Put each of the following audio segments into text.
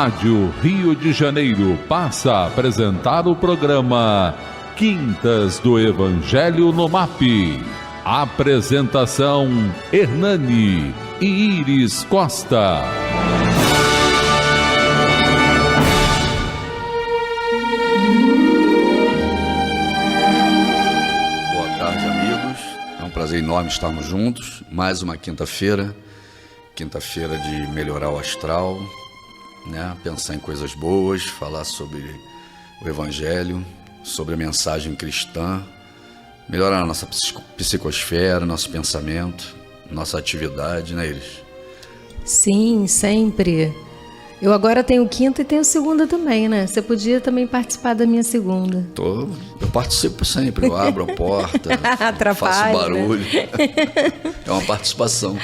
Rádio Rio de Janeiro passa a apresentar o programa Quintas do Evangelho no MAP. Apresentação: Hernani e Iris Costa. Boa tarde, amigos. É um prazer enorme estarmos juntos. Mais uma quinta-feira de melhorar o astral, né? Pensar em coisas boas, falar sobre o Evangelho, sobre a mensagem cristã, melhorar a nossa psicosfera, nosso pensamento, nossa atividade, né, Iris? Sim, sempre. Eu agora tenho quinta e tenho segunda também, né? Você podia também participar da minha segunda. Eu participo sempre, eu abro a porta, faço barulho. Né? É uma participação.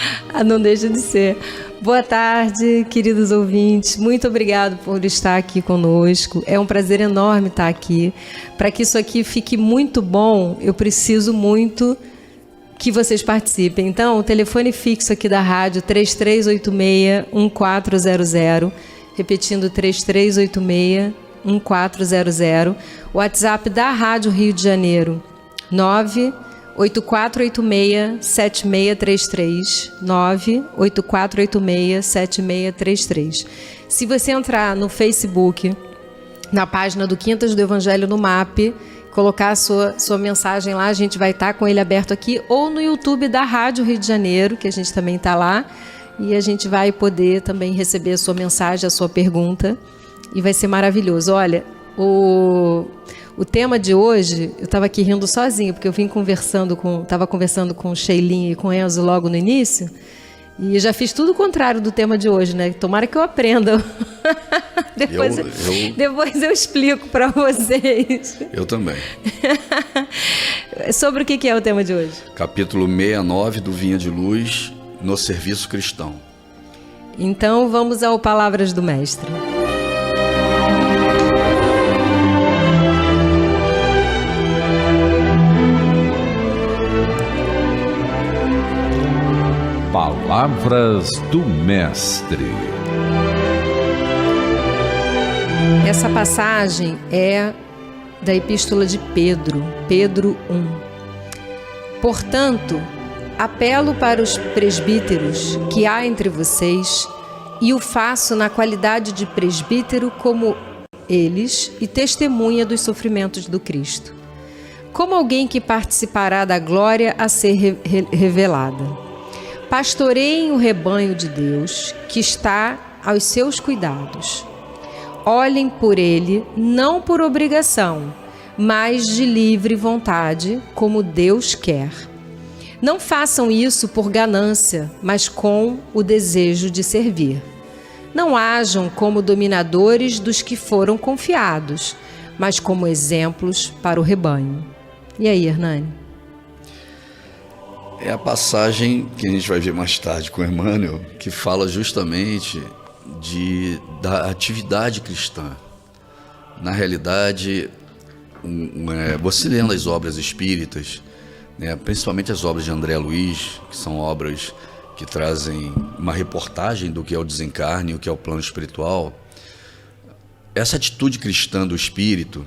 Não deixa de ser. Boa tarde, queridos ouvintes. Muito obrigado por estar aqui conosco. É um prazer enorme estar aqui. Para que isso aqui fique muito bom, eu preciso muito que vocês participem. Então, o telefone fixo aqui da rádio, 3386-1400, repetindo, 3386-1400. O WhatsApp da Rádio Rio de Janeiro, 98486-7633, 98486-7633. Se você entrar no Facebook, na página do Quintas do Evangelho no MAP, colocar a sua mensagem lá, a gente vai estar com ele aberto aqui, ou no YouTube da Rádio Rio de Janeiro, que a gente também está lá, e a gente vai poder também receber a sua mensagem, a sua pergunta, e vai ser maravilhoso. Olha, o tema de hoje, eu estava aqui rindo sozinho, porque eu estava conversando com o Sheilinho e com o Enzo logo no início, e já fiz tudo o contrário do tema de hoje, né? Tomara que eu aprenda. Depois eu explico para vocês. Eu também. Sobre o que é o tema de hoje? Capítulo 69 do Vinha de Luz, no serviço cristão. Então vamos ao Palavras do Mestre. Palavras do Mestre. Essa passagem é da Epístola de Pedro, Pedro 1. Portanto, apelo para os presbíteros que há entre vocês, e o faço na qualidade de presbítero como eles e testemunha dos sofrimentos do Cristo, como alguém que participará da glória a ser revelada. Pastoreiem o rebanho de Deus que está aos seus cuidados. Olhem por ele, não por obrigação, mas de livre vontade, como Deus quer. Não façam isso por ganância, mas com o desejo de servir. Não hajam como dominadores dos que foram confiados, mas como exemplos para o rebanho. E aí, Hernani? É a passagem que a gente vai ver mais tarde com Emmanuel, que fala justamente da atividade cristã. Na realidade, você lendo as obras espíritas, né, principalmente as obras de André Luiz, que são obras que trazem uma reportagem do que é o desencarne e o que é o plano espiritual, essa atitude cristã do espírito,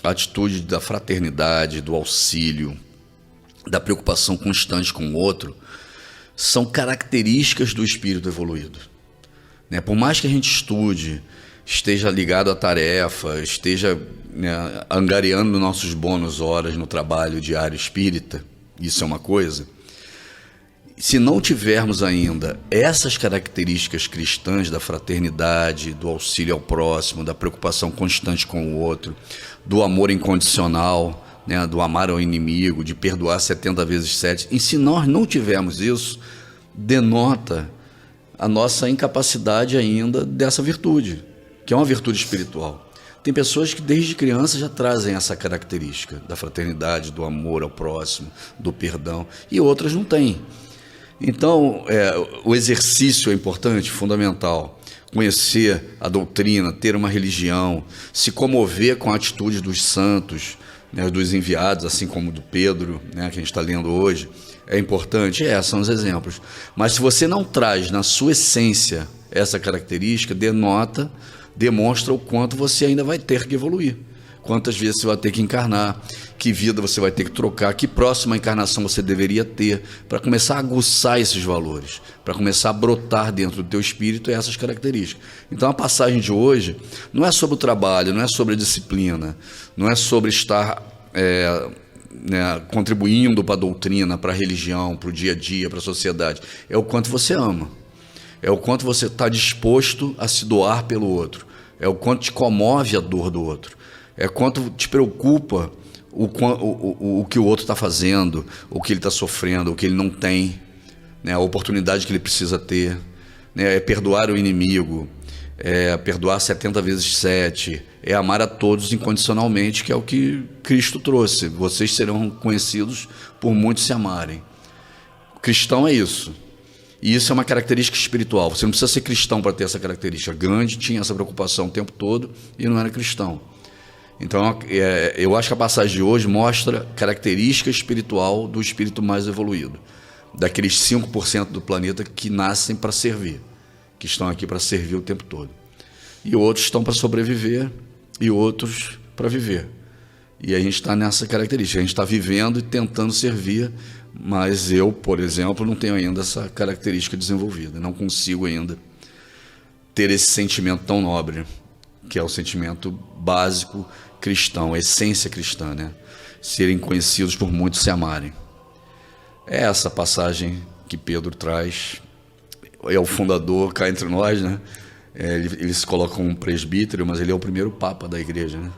a atitude da fraternidade, do auxílio, da preocupação constante com o outro, são características do espírito evoluído. Né? Por mais que a gente estude, esteja ligado à tarefa, esteja, né, angariando nossos bônus horas no trabalho diário espírita, isso é uma coisa. Se não tivermos ainda essas características cristãs da fraternidade, do auxílio ao próximo, da preocupação constante com o outro, do amor incondicional, né, do amar ao inimigo, de perdoar 70 vezes 7, e se nós não tivermos isso, denota a nossa incapacidade ainda dessa virtude, que é uma virtude espiritual. Tem pessoas que desde criança já trazem essa característica da fraternidade, do amor ao próximo, do perdão, e outras não têm. Então, o exercício é importante, fundamental. Conhecer a doutrina, ter uma religião, se comover com a atitude dos santos, né, dos enviados, assim como do Pedro, né, que a gente está lendo hoje, é importante. São os exemplos. Mas se você não traz na sua essência essa característica demonstra o quanto você ainda vai ter que evoluir. Quantas vezes você vai ter que encarnar, que vida você vai ter que trocar, que próxima encarnação você deveria ter, para começar a aguçar esses valores, para começar a brotar dentro do teu espírito essas características. Então a passagem de hoje não é sobre o trabalho, não é sobre a disciplina, não é sobre estar contribuindo para a doutrina, para a religião, para o dia a dia, para a sociedade. É o quanto você ama, é o quanto você está disposto a se doar pelo outro, é o quanto te comove a dor do outro, é quanto te preocupa o que o outro está fazendo, o que ele está sofrendo, o que ele não tem, né, a oportunidade que ele precisa ter, né, é perdoar o inimigo, é perdoar 70 vezes 7, é amar a todos incondicionalmente, que é o que Cristo trouxe. Vocês serão conhecidos por muitos se amarem. O cristão é isso. E isso é uma característica espiritual. Você não precisa ser cristão para ter essa característica. Gandhi tinha essa preocupação o tempo todo e não era cristão. Então, eu acho que a passagem de hoje mostra característica espiritual do espírito mais evoluído, daqueles 5% do planeta que nascem para servir, que estão aqui para servir o tempo todo. E outros estão para sobreviver e outros para viver. E a gente está nessa característica, a gente está vivendo e tentando servir, mas eu, por exemplo, não tenho ainda essa característica desenvolvida, não consigo ainda ter esse sentimento tão nobre, que é o sentimento básico cristão, a essência cristã, né? Serem conhecidos por muitos se amarem. É essa passagem que Pedro traz, é o fundador cá entre nós, né? Ele se coloca como um presbítero, mas ele é o primeiro papa da igreja, né?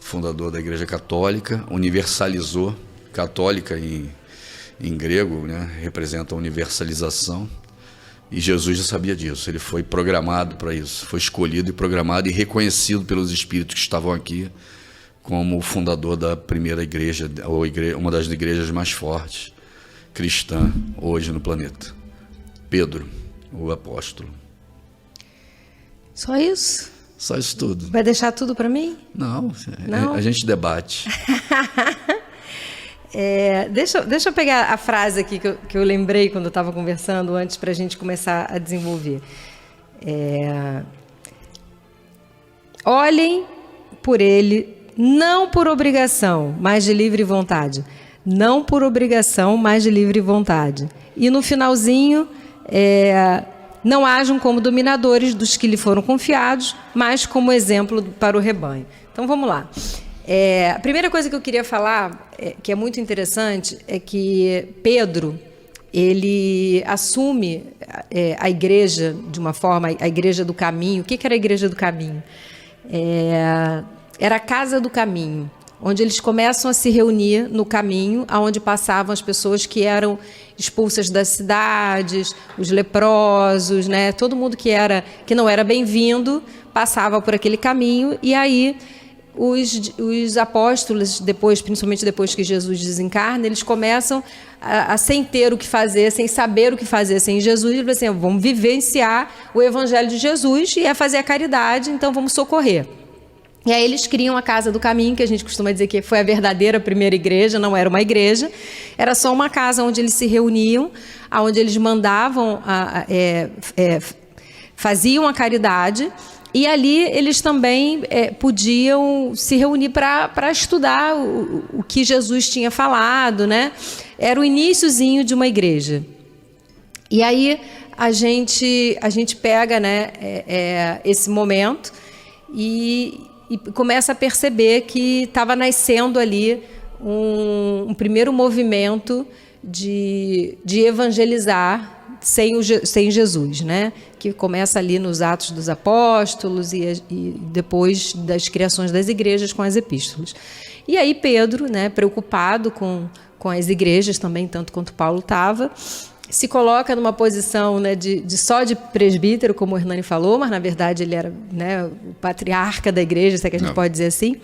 Fundador da igreja católica, universalizou, católica em grego, né? Representa a universalização. E Jesus já sabia disso, ele foi programado para isso, foi escolhido e programado e reconhecido pelos espíritos que estavam aqui como o fundador da primeira igreja, ou uma das igrejas mais fortes cristã hoje no planeta. Pedro, o apóstolo. Só isso? Só isso tudo. Vai deixar tudo para mim? Não, Não? A gente debate. Deixa eu pegar a frase aqui que eu lembrei quando eu estava conversando antes para a gente começar a desenvolver. Olhem por ele, não por obrigação, mas de livre vontade. Não por obrigação, mas de livre vontade. E no finalzinho, não hajam como dominadores dos que lhe foram confiados, mas como exemplo para o rebanho. Então vamos lá. A primeira coisa que eu queria falar, que é muito interessante, é que Pedro, ele assume a igreja de uma forma, a igreja do caminho. O que era a igreja do caminho? Era a casa do caminho, onde eles começam a se reunir no caminho, aonde passavam as pessoas que eram expulsas das cidades, os leprosos, né? Todo mundo que não era bem-vindo passava por aquele caminho, e aí os apóstolos, principalmente depois que Jesus desencarna, eles começam sem ter o que fazer, sem saber o que fazer sem Jesus, eles dizem assim: vamos vivenciar o evangelho de Jesus e fazer a caridade, então vamos socorrer. E aí eles criam a Casa do Caminho, que a gente costuma dizer que foi a verdadeira primeira igreja, não era uma igreja, era só uma casa onde eles se reuniam, onde eles mandavam, faziam a caridade, e ali eles também podiam se reunir para estudar o que Jesus tinha falado, né? Era o iniciozinho de uma igreja. E aí a gente pega, né, esse momento e começa a perceber que estava nascendo ali um primeiro movimento de evangelizar sem Jesus, né? Que começa ali nos Atos dos Apóstolos e depois das criações das igrejas com as epístolas. E aí Pedro, né, preocupado com as igrejas também, tanto quanto Paulo estava, se coloca numa posição, né, só de presbítero, como o Hernani falou, mas na verdade ele era, né, o patriarca da igreja, se é que a gente pode dizer assim,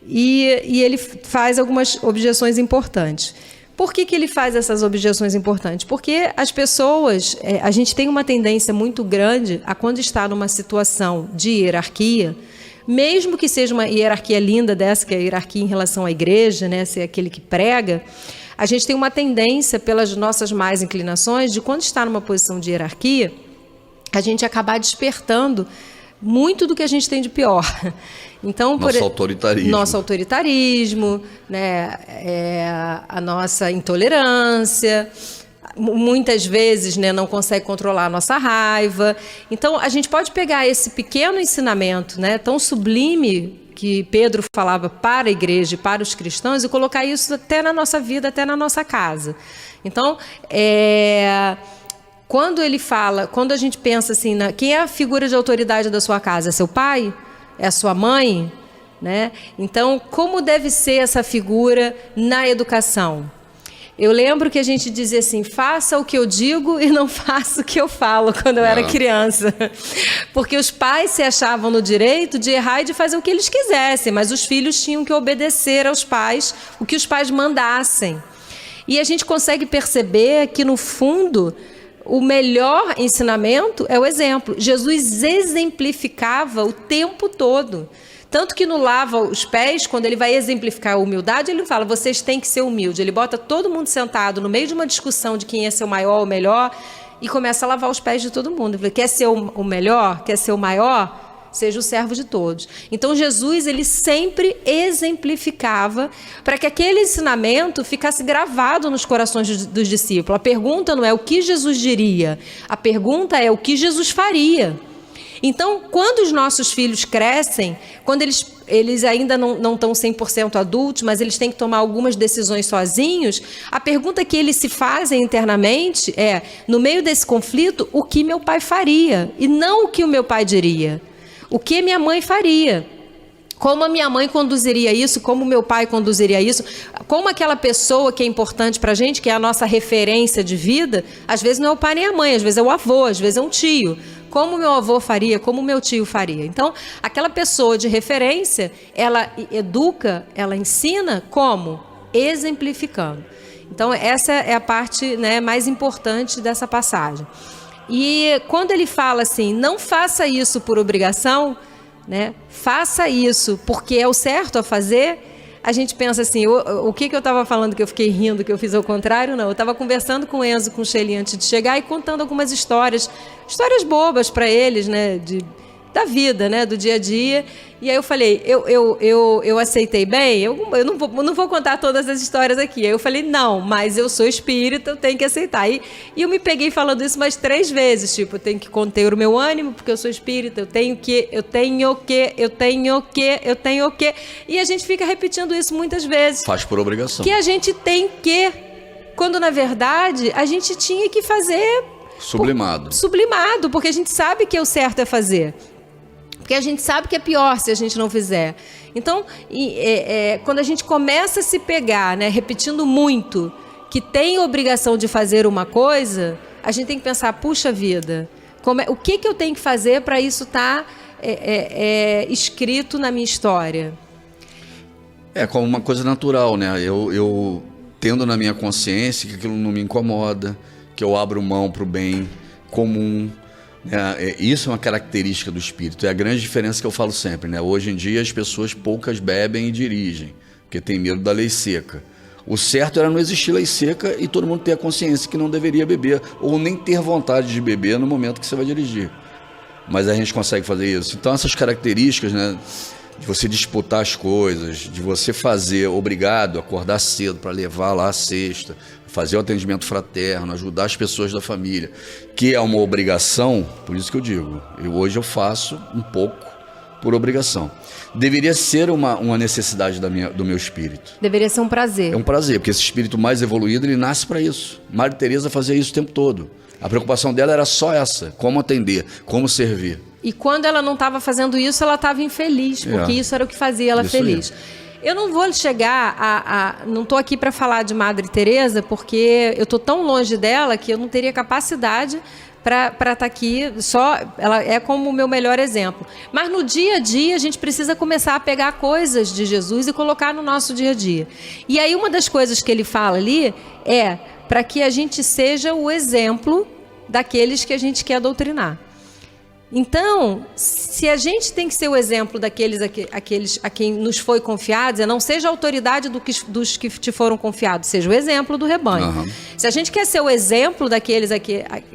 e ele faz algumas objeções importantes. Por que ele faz essas objeções importantes? Porque as pessoas, a gente tem uma tendência muito grande a, quando está numa situação de hierarquia, mesmo que seja uma hierarquia linda dessa, que é a hierarquia em relação à igreja, né, ser aquele que prega, a gente tem uma tendência, pelas nossas más inclinações, de quando está numa posição de hierarquia, a gente acabar despertando muito do que a gente tem de pior. Então, nosso autoritarismo, né, a nossa intolerância, muitas vezes, né, não consegue controlar a nossa raiva. Então, a gente pode pegar esse pequeno ensinamento, né, tão sublime que Pedro falava para a igreja e para os cristãos e colocar isso até na nossa vida, até na nossa casa. Então, quando ele fala, quando a gente pensa assim, quem é a figura de autoridade da sua casa? É seu pai? É a sua mãe? Né? Então, como deve ser essa figura na educação? Eu lembro que a gente dizia assim, faça o que eu digo e não faça o que eu falo, quando eu era criança. Porque os pais se achavam no direito de errar e de fazer o que eles quisessem, mas os filhos tinham que obedecer aos pais, o que os pais mandassem. E a gente consegue perceber que, no fundo, o melhor ensinamento é o exemplo. Jesus exemplificava o tempo todo. Tanto que no lava os pés, quando ele vai exemplificar a humildade, ele fala, vocês têm que ser humildes. Ele bota todo mundo sentado no meio de uma discussão de quem é ser o maior ou o melhor e começa a lavar os pés de todo mundo. Ele fala, quer ser o melhor? Quer ser o maior? Seja o servo de todos. Então Jesus, ele sempre exemplificava para que aquele ensinamento ficasse gravado nos corações dos discípulos. A pergunta não é o que Jesus diria, a pergunta é o que Jesus faria. Então, quando os nossos filhos crescem, quando eles ainda não estão 100% adultos, mas eles têm que tomar algumas decisões sozinhos, a pergunta que eles se fazem internamente é, no meio desse conflito, o que meu pai faria? E não o que o meu pai diria. O que minha mãe faria? Como a minha mãe conduziria isso? Como o meu pai conduziria isso? Como aquela pessoa que é importante para a gente, que é a nossa referência de vida, às vezes não é o pai nem a mãe, às vezes é o avô, às vezes é um tio. Como meu avô faria, como meu tio faria. Então, aquela pessoa de referência, ela educa, ela ensina como? Exemplificando. Então, essa é a parte, né, mais importante dessa passagem. E quando ele fala assim, não faça isso por obrigação, né, faça isso porque é o certo a fazer, a gente pensa assim, o que eu estava falando que eu fiquei rindo, que eu fiz ao contrário? Não, eu estava conversando com o Enzo, com o Shelly antes de chegar e contando algumas histórias bobas para eles, né, da vida, né, do dia a dia. E aí eu falei, eu aceitei bem? Eu não vou contar todas as histórias aqui. Aí eu falei, não, mas eu sou espírita, eu tenho que aceitar. E eu me peguei falando isso umas 3 vezes, tipo, eu tenho que conter o meu ânimo, porque eu sou espírita, eu tenho que. E a gente fica repetindo isso muitas vezes. Faz por obrigação. Que a gente tem que, quando na verdade a gente tinha que fazer... Sublimado, porque a gente sabe que o certo é fazer. Porque a gente sabe que é pior se a gente não fizer. Então, quando a gente começa a se pegar, né, repetindo muito, que tem obrigação de fazer uma coisa, a gente tem que pensar, puxa vida, o que eu tenho que fazer para isso estar escrito na minha história? É como uma coisa natural, né? Eu tendo na minha consciência que aquilo não me incomoda, que eu abro mão para o bem comum. Isso é uma característica do espírito, é a grande diferença que eu falo sempre, né? Hoje em dia as pessoas poucas bebem e dirigem, porque tem medo da lei seca. O certo era não existir lei seca e todo mundo ter a consciência que não deveria beber, ou nem ter vontade de beber no momento que você vai dirigir. Mas a gente consegue fazer isso. Então essas características, né, de você disputar as coisas, de você fazer obrigado, acordar cedo para levar lá a cesta, fazer o atendimento fraterno, ajudar as pessoas da família, que é uma obrigação, por isso que eu digo, hoje eu faço um pouco por obrigação. Deveria ser uma necessidade do meu espírito. Deveria ser um prazer. É um prazer, porque esse espírito mais evoluído, ele nasce para isso. Madre Teresa fazia isso o tempo todo. A preocupação dela era só essa, como atender, como servir. E quando ela não estava fazendo isso, ela estava infeliz, porque isso era o que fazia ela feliz. Eu não vou chegar não estou aqui para falar de Madre Teresa, porque eu estou tão longe dela que eu não teria capacidade para estar aqui. Ela é como o meu melhor exemplo. Mas no dia a dia a gente precisa começar a pegar coisas de Jesus e colocar no nosso dia a dia. E aí uma das coisas que ele fala ali é para que a gente seja o exemplo daqueles que a gente quer doutrinar. Então, se a gente tem que ser o exemplo daqueles a quem nos foi confiado, não seja a autoridade dos que te foram confiados, seja o exemplo do rebanho. Uhum. Se a gente quer ser o exemplo daqueles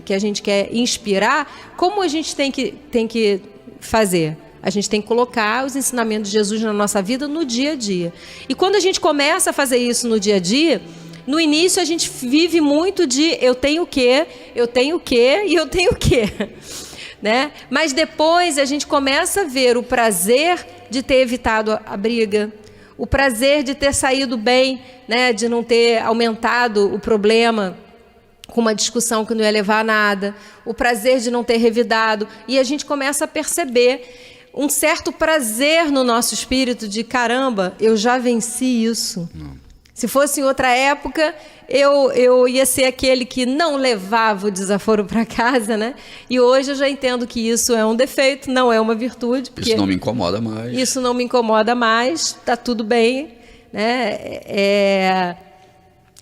que a gente quer inspirar, como a gente tem que fazer? A gente tem que colocar os ensinamentos de Jesus na nossa vida no dia a dia. E quando a gente começa a fazer isso no dia a dia, no início a gente vive muito de eu tenho o quê, eu tenho o quê e eu tenho o quê. Né? Mas depois a gente começa a ver o prazer de ter evitado a briga, o prazer de ter saído bem, né? De não ter aumentado o problema com uma discussão que não ia levar a nada, o prazer de não ter revidado, e a gente começa a perceber um certo prazer no nosso espírito de caramba, eu já venci isso. Se fosse em outra época, eu ia ser aquele que não levava o desaforo para casa, né? E hoje eu já entendo que isso é um defeito, não é uma virtude. Isso não me incomoda mais. Isso não me incomoda mais, tá tudo bem, né?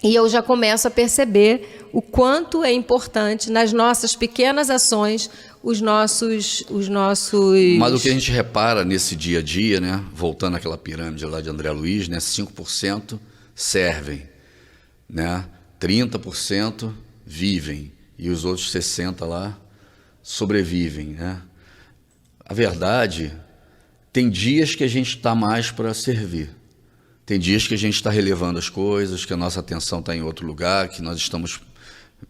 E eu já começo a perceber o quanto é importante nas nossas pequenas ações os nossos... Mas o que a gente repara nesse dia a dia, né? Voltando àquela pirâmide lá de André Luiz, né? 5% servem, né? 30% vivem e os outros 60% lá sobrevivem, né? A verdade, tem dias que a gente está mais para servir, tem dias que a gente está relevando as coisas, que a nossa atenção está em outro lugar, que nós estamos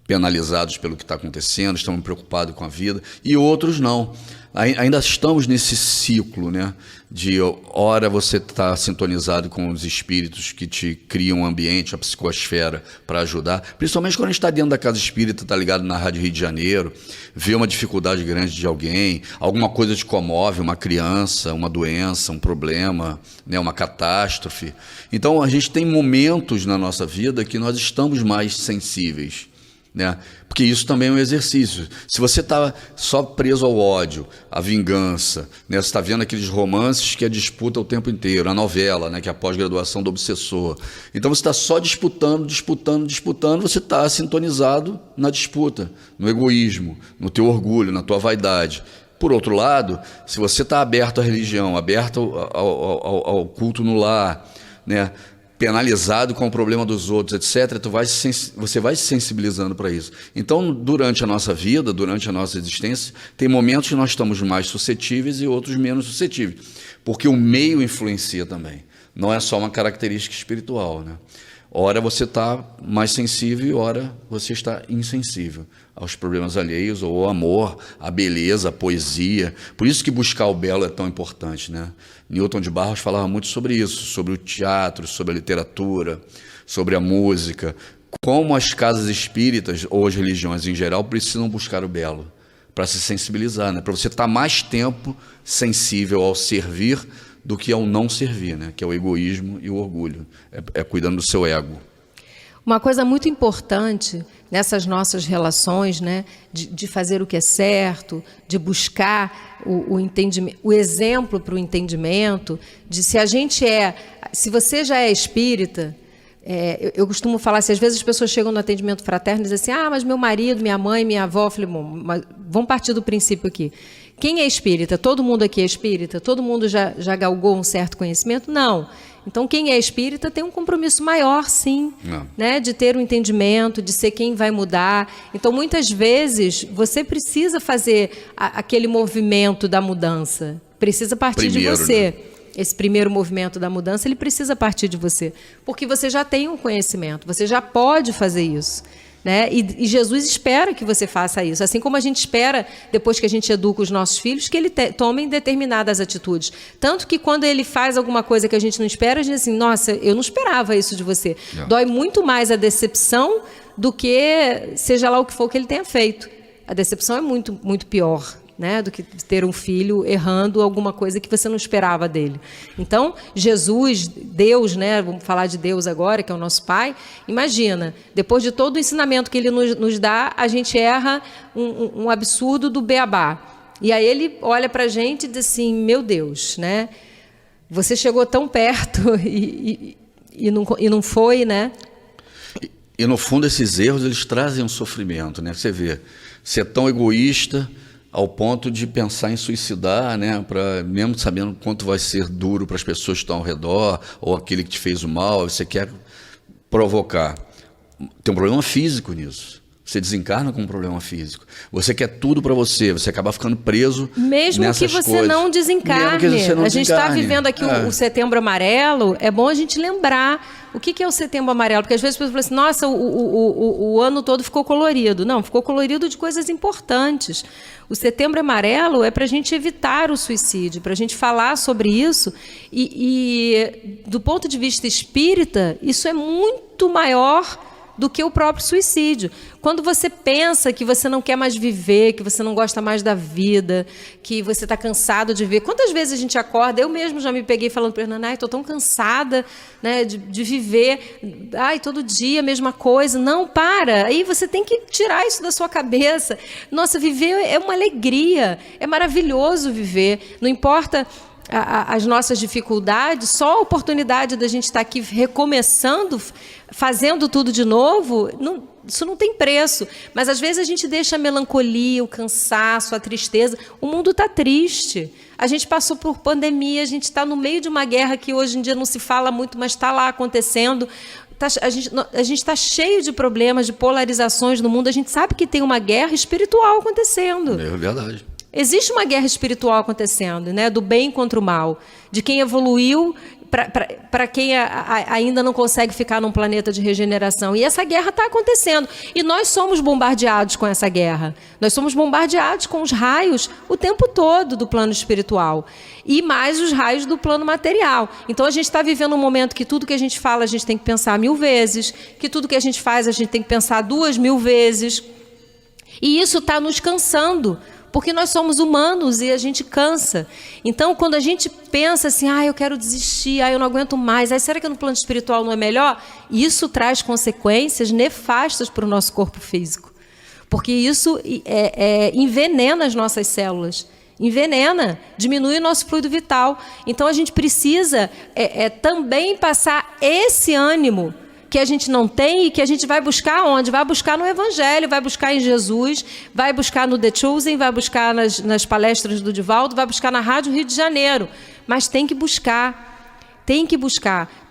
penalizados pelo que está acontecendo, estamos preocupados com a vida, e outros não. Ainda estamos nesse ciclo, né? De ora você está sintonizado com os espíritos que te criam um ambiente, a psicosfera, para ajudar, principalmente quando a gente está dentro da casa espírita, está ligado na Rádio Rio de Janeiro, vê uma dificuldade grande de alguém, alguma coisa te comove, uma criança, uma doença, um problema, né? Uma catástrofe. Então a gente tem momentos na nossa vida que nós estamos mais sensíveis, né? Porque isso também é um exercício. Se você está só preso ao ódio, à vingança, né? Você está vendo aqueles romances que é disputa o tempo inteiro, a novela, né? Que é a pós-graduação do obsessor. Então você está só disputando, você está sintonizado na disputa, no egoísmo, no teu orgulho, na tua vaidade. Por outro lado, se você está aberto à religião, aberto ao culto no lar, né? Penalizado com o problema dos outros, etc., você vai se sensibilizando para isso. Então, durante a nossa vida, durante a nossa existência, tem momentos que nós estamos mais suscetíveis e outros menos suscetíveis, porque o meio influencia também. Não é só uma característica espiritual, né? Ora você está mais sensível e ora você está insensível aos problemas alheios, ou ao amor, à beleza, à poesia. Por isso que buscar o belo é tão importante, né? Newton de Barros falava muito sobre isso, sobre o teatro, sobre a literatura, sobre a música. Como as casas espíritas, ou as religiões em geral, precisam buscar o belo para se sensibilizar, né? Para você estar mais tempo sensível ao servir do que ao não servir, né? Que é o egoísmo e o orgulho, é cuidando do seu ego. Uma coisa muito importante nessas nossas relações, né? De fazer o que é certo, de buscar o entendimento, o exemplo para o entendimento, de se você já é espírita, eu costumo falar assim, às vezes as pessoas chegam no atendimento fraterno e dizem assim, mas meu marido, minha mãe, minha avó, eu falei, bom, mas vamos partir do princípio aqui. Quem é espírita? Todo mundo aqui é espírita? Todo mundo já galgou um certo conhecimento? Não. Então, quem é espírita tem um compromisso maior, sim, né? De ter um entendimento, de ser quem vai mudar. Então, muitas vezes, você precisa fazer aquele movimento da mudança. Precisa partir de você. Né? Esse primeiro movimento da mudança, ele precisa partir de você. Porque você já tem um conhecimento, você já pode fazer isso. Né? E Jesus espera que você faça isso, assim como a gente espera, depois que a gente educa os nossos filhos, que eles tomem determinadas atitudes. Tanto que quando ele faz alguma coisa que a gente não espera, a gente diz assim, nossa, eu não esperava isso de você. Dói muito mais a decepção do que seja lá o que for que ele tenha feito. A decepção é muito, muito pior, né, do que ter um filho errando alguma coisa que você não esperava dele. Então, Jesus, Deus, né, vamos falar de Deus agora, que é o nosso Pai, imagina, depois de todo o ensinamento que Ele nos dá, a gente erra um absurdo do beabá. E aí Ele olha para a gente e diz assim, meu Deus, né, você chegou tão perto e não foi, né? E no fundo esses erros, eles trazem um sofrimento, né? Você vê, você é tão egoísta, ao ponto de pensar em suicidar, né? Mesmo sabendo quanto vai ser duro para as pessoas que estão ao redor, ou aquele que te fez o mal, você quer provocar. Tem um problema físico nisso. Você desencarna com um problema físico. Você quer tudo para você acaba ficando preso mesmo nessas que você coisas. não desencarne. Mesmo que você não a gente está desencarne. vivendo aqui o Setembro Amarelo, é bom a gente lembrar o que é o Setembro Amarelo, porque às vezes as pessoas falam assim, nossa, o ano todo ficou colorido. Não, ficou colorido de coisas importantes. O Setembro Amarelo é para a gente evitar o suicídio, para a gente falar sobre isso e do ponto de vista espírita, isso é muito maior do que o próprio suicídio. Quando você pensa que você não quer mais viver, que você não gosta mais da vida, que você está cansado de ver. Quantas vezes a gente acorda, eu mesmo já me peguei falando para Hernani, estou tão cansada, né, de viver, todo dia a mesma coisa. Não, para. Aí você tem que tirar isso da sua cabeça. Nossa, viver é uma alegria, é maravilhoso viver. Não importa as nossas dificuldades, só a oportunidade da gente estar aqui recomeçando, fazendo tudo de novo, isso não tem preço. Mas às vezes a gente deixa a melancolia, o cansaço, a tristeza. O mundo está triste. A gente passou por pandemia, a gente está no meio de uma guerra que hoje em dia não se fala muito, mas está lá acontecendo. A gente está cheio de problemas, de polarizações no mundo. A gente sabe que tem uma guerra espiritual acontecendo. É verdade. Existe uma guerra espiritual acontecendo, né? Do bem contra o mal, de quem evoluiu para quem ainda não consegue ficar num planeta de regeneração. E essa guerra está acontecendo. E nós somos bombardeados com essa guerra. Nós somos bombardeados com os raios o tempo todo do plano espiritual. E mais os raios do plano material. Então a gente está vivendo um momento que tudo que a gente fala a gente tem que pensar 1000 vezes, que tudo que a gente faz a gente tem que pensar 2000 vezes. E isso está nos cansando. Porque nós somos humanos e a gente cansa. Então, quando a gente pensa assim, eu quero desistir, eu não aguento mais, será que no plano espiritual não é melhor? Isso traz consequências nefastas para o nosso corpo físico. Porque isso envenena as nossas células. Envenena, diminui o nosso fluido vital. Então, a gente precisa também passar esse ânimo que a gente não tem e que a gente vai buscar onde? Vai buscar no Evangelho, vai buscar em Jesus, vai buscar no The Chosen, vai buscar nas palestras do Divaldo, vai buscar na Rádio Rio de Janeiro. Mas tem que buscar,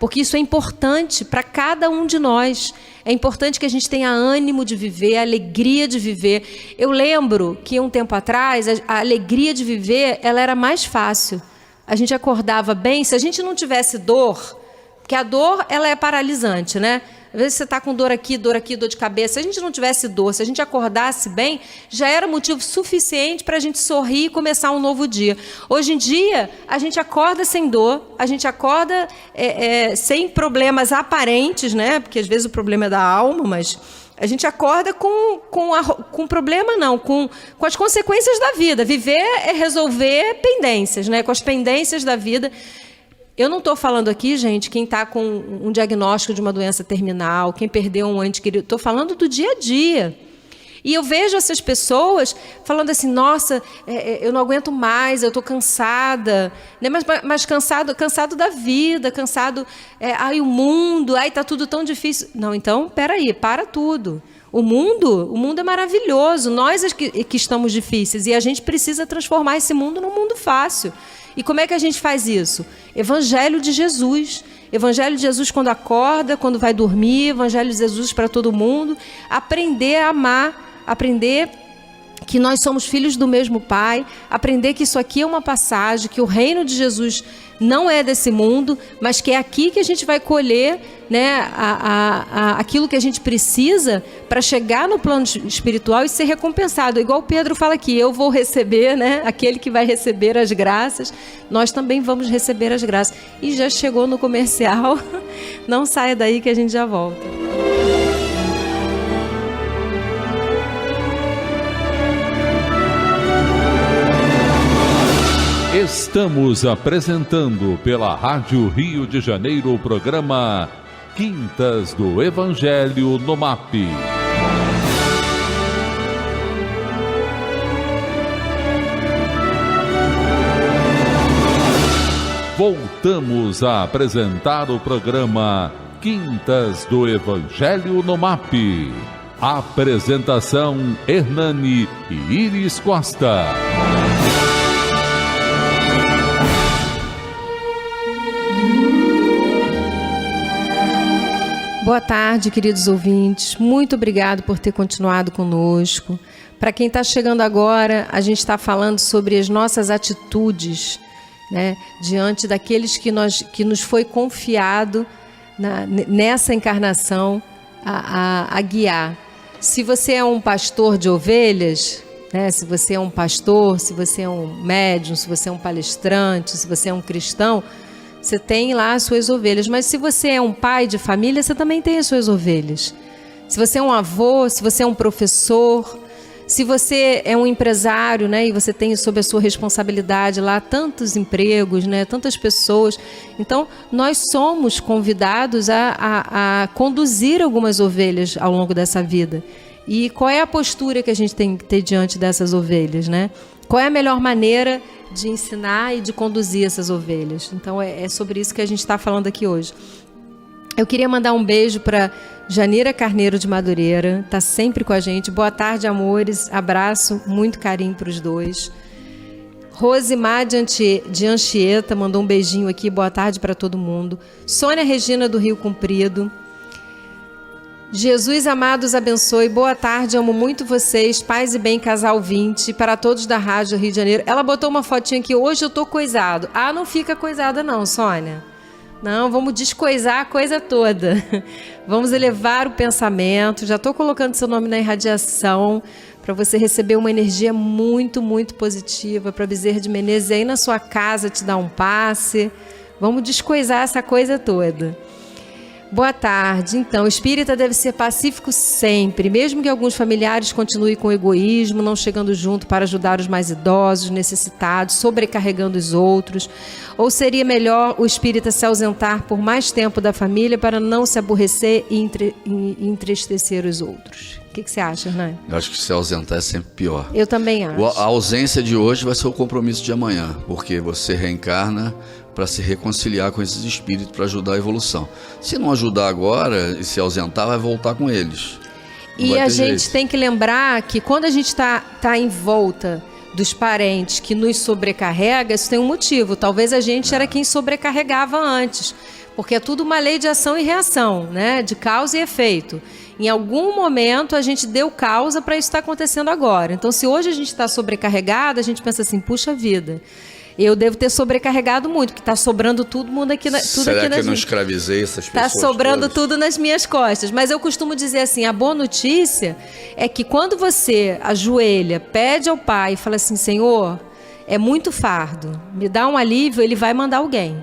porque isso é importante para cada um de nós. É importante que a gente tenha ânimo de viver, alegria de viver. Eu lembro que um tempo atrás, a alegria de viver, ela era mais fácil. A gente acordava bem, se a gente não tivesse dor... Porque a dor, ela é paralisante, né? Às vezes você está com dor aqui, dor de cabeça. Se a gente não tivesse dor, se a gente acordasse bem, já era motivo suficiente para a gente sorrir e começar um novo dia. Hoje em dia, a gente acorda sem dor, a gente acorda sem problemas aparentes, né? Porque às vezes o problema é da alma, mas a gente acorda com problema, não, com as consequências da vida. Viver é resolver pendências, né? Com as pendências da vida. Eu não estou falando aqui, gente, quem está com um diagnóstico de uma doença terminal, quem perdeu um ente querido. Estou falando do dia a dia. E eu vejo essas pessoas falando assim, nossa, eu não aguento mais, eu estou cansada. Né? Mas cansado da vida, cansado, o mundo, está tudo tão difícil. Não, então, peraí, para tudo. O mundo é maravilhoso, nós que estamos difíceis, e a gente precisa transformar esse mundo num mundo fácil. E como é que a gente faz isso? Evangelho de Jesus. Evangelho de Jesus quando acorda, quando vai dormir, Evangelho de Jesus para todo mundo. Aprender a amar, aprender que nós somos filhos do mesmo Pai, aprender que isso aqui é uma passagem, que o reino de Jesus não é desse mundo, mas que é aqui que a gente vai colher, né, aquilo que a gente precisa para chegar no plano espiritual e ser recompensado. Igual Pedro fala aqui, eu vou receber, né, aquele que vai receber as graças, nós também vamos receber as graças. E já chegou no comercial, não saia daí que a gente já volta. Estamos apresentando pela Rádio Rio de Janeiro o programa Quintas do Evangelho no MAP. Voltamos a apresentar o programa Quintas do Evangelho no MAP. Apresentação: Hernani e Iris Costa. Boa tarde, queridos ouvintes. Muito obrigado por ter continuado conosco. Para quem está chegando agora, a gente está falando sobre as nossas atitudes, né, diante daqueles que nos foi confiado nessa encarnação a guiar. Se você é um pastor de ovelhas, né, se você é um pastor, se você é um médium, se você é um palestrante, se você é um cristão, você tem lá as suas ovelhas. Mas se você é um pai de família, você também tem as suas ovelhas. Se você é um avô, se você é um professor, se você é um empresário, né, e você tem sob a sua responsabilidade lá tantos empregos, né, tantas pessoas. Então, nós somos convidados a conduzir algumas ovelhas ao longo dessa vida. E qual é a postura que a gente tem que ter diante dessas ovelhas, né? Qual é a melhor maneira de ensinar e de conduzir essas ovelhas? Então, é sobre isso que a gente está falando aqui hoje. Eu queria mandar um beijo para Janeira Carneiro de Madureira, está sempre com a gente. Boa tarde, amores. Abraço, muito carinho para os dois. Rosimar de Anchieta mandou um beijinho aqui. Boa tarde para todo mundo. Sônia Regina do Rio Comprido. Jesus amados abençoe. Boa tarde, amo muito vocês. Paz e bem, casal 20. Para todos da Rádio Rio de Janeiro. Ela botou uma fotinha aqui. Hoje eu tô coisado. Ah, não fica coisada não, Sônia. Não, vamos descoisar a coisa toda. Vamos elevar o pensamento. Já estou colocando seu nome na irradiação para você receber uma energia muito, muito positiva. Para Bezerra de Menezes aí na sua casa te dar um passe. Vamos descoisar essa coisa toda. Boa tarde. Então, o espírita deve ser pacífico sempre, mesmo que alguns familiares continuem com egoísmo, não chegando junto para ajudar os mais idosos, necessitados, sobrecarregando os outros. Ou seria melhor o espírita se ausentar por mais tempo da família para não se aborrecer e entristecer os outros? O que você acha, Hernani? Eu acho que se ausentar é sempre pior. Eu também acho. A ausência de hoje vai ser o compromisso de amanhã, porque você reencarna para se reconciliar com esses espíritos, para ajudar a evolução. Se não ajudar agora e se ausentar, vai voltar com eles. E a gente tem que lembrar que quando a gente está em volta dos parentes que nos sobrecarrega, isso tem um motivo. Talvez a gente era quem sobrecarregava antes, porque é tudo uma lei de ação e reação, né? De causa e efeito. Em algum momento a gente deu causa para isso estar acontecendo agora. Então, se hoje a gente está sobrecarregado, a gente pensa assim, puxa vida, eu devo ter sobrecarregado muito, porque está sobrando todo mundo aqui na tudo Será aqui que eu não minhas... escravizei essas pessoas? Está sobrando todas? Tudo nas minhas costas. Mas eu costumo dizer assim, a boa notícia é que quando você ajoelha, pede ao Pai e fala assim, Senhor, é muito fardo, me dá um alívio, Ele vai mandar alguém.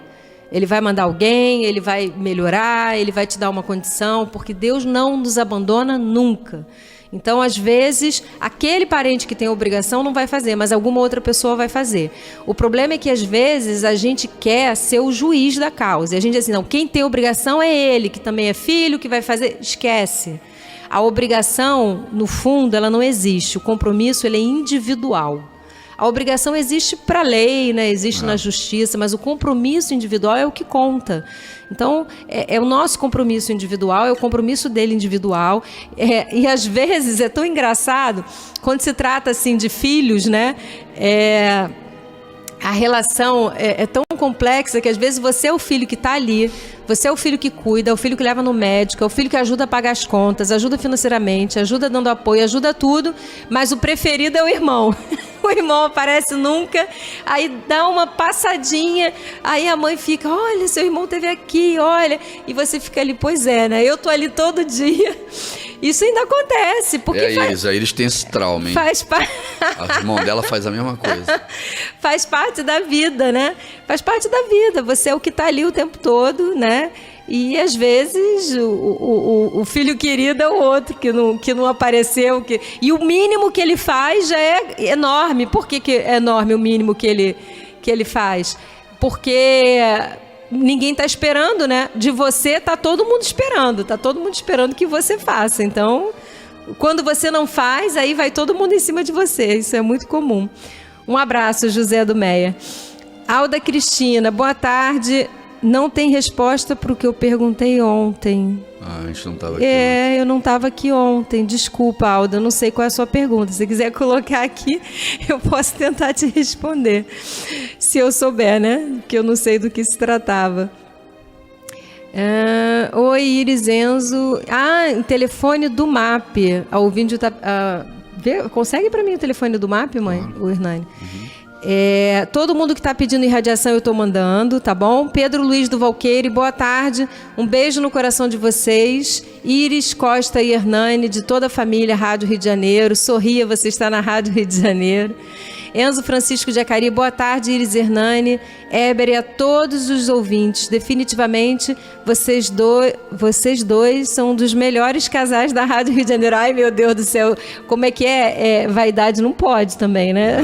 Ele vai mandar alguém, Ele vai melhorar, Ele vai te dar uma condição, porque Deus não nos abandona nunca. Então, às vezes, aquele parente que tem obrigação não vai fazer, mas alguma outra pessoa vai fazer. O problema é que, às vezes, a gente quer ser o juiz da causa. E a gente diz assim, não, quem tem obrigação é ele, que também é filho, que vai fazer... Esquece. A obrigação, no fundo, ela não existe. O compromisso, ele é individual. A obrigação existe para a lei, né? Existe na justiça, mas o compromisso individual é o que conta. Então, é o nosso compromisso individual, é o compromisso dele individual. E às vezes é tão engraçado, quando se trata assim de filhos, né? A relação é tão complexa que às vezes você é o filho que está ali, você é o filho que cuida, é o filho que leva no médico, é o filho que ajuda a pagar as contas, ajuda financeiramente, ajuda dando apoio, ajuda tudo, mas o preferido é o irmão. O irmão aparece nunca, aí dá uma passadinha, aí a mãe fica, olha, seu irmão esteve aqui, olha, e você fica ali, pois é, né? Eu tô ali todo dia. Isso ainda acontece, porque eles têm esse trauma, hein? Faz parte. A irmã dela faz a mesma coisa. Faz parte da vida, né? Faz parte da vida. Você é o que está ali o tempo todo, né? E às vezes o filho querido é o outro que não apareceu. E o mínimo que ele faz já é enorme. Por que é enorme o mínimo que ele faz? Porque ninguém está esperando, né? De você está todo mundo esperando. Está todo mundo esperando que você faça. Então, quando você não faz, aí vai todo mundo em cima de você. Isso é muito comum. Um abraço, José do Meia. Alda Cristina, boa tarde. não tem resposta para o que eu perguntei ontem. A gente não estava aqui. Eu não estava aqui ontem. Desculpa, Alda, eu não sei qual é a sua pergunta. Se você quiser colocar aqui, eu posso tentar te responder. Se eu souber, né? Que eu não sei do que se tratava. Oi, Iris Enzo. Telefone do MAP. A ouvinte tá... consegue para mim o telefone do MAP, mãe? O Hernani? Todo mundo que está pedindo irradiação eu estou mandando, tá bom? Pedro Luiz do Valqueire, boa tarde. Um beijo no coração de vocês. Iris, Costa e Hernani, de toda a família Rádio Rio de Janeiro. Sorria, você está na Rádio Rio de Janeiro. Enzo Francisco de Acari, boa tarde, Iris, Hernani, Éber e a todos os ouvintes. Definitivamente, vocês dois são um dos melhores casais da Rádio Rio de Janeiro. Ai, meu Deus do céu, como é que é? Vaidade não pode também, né?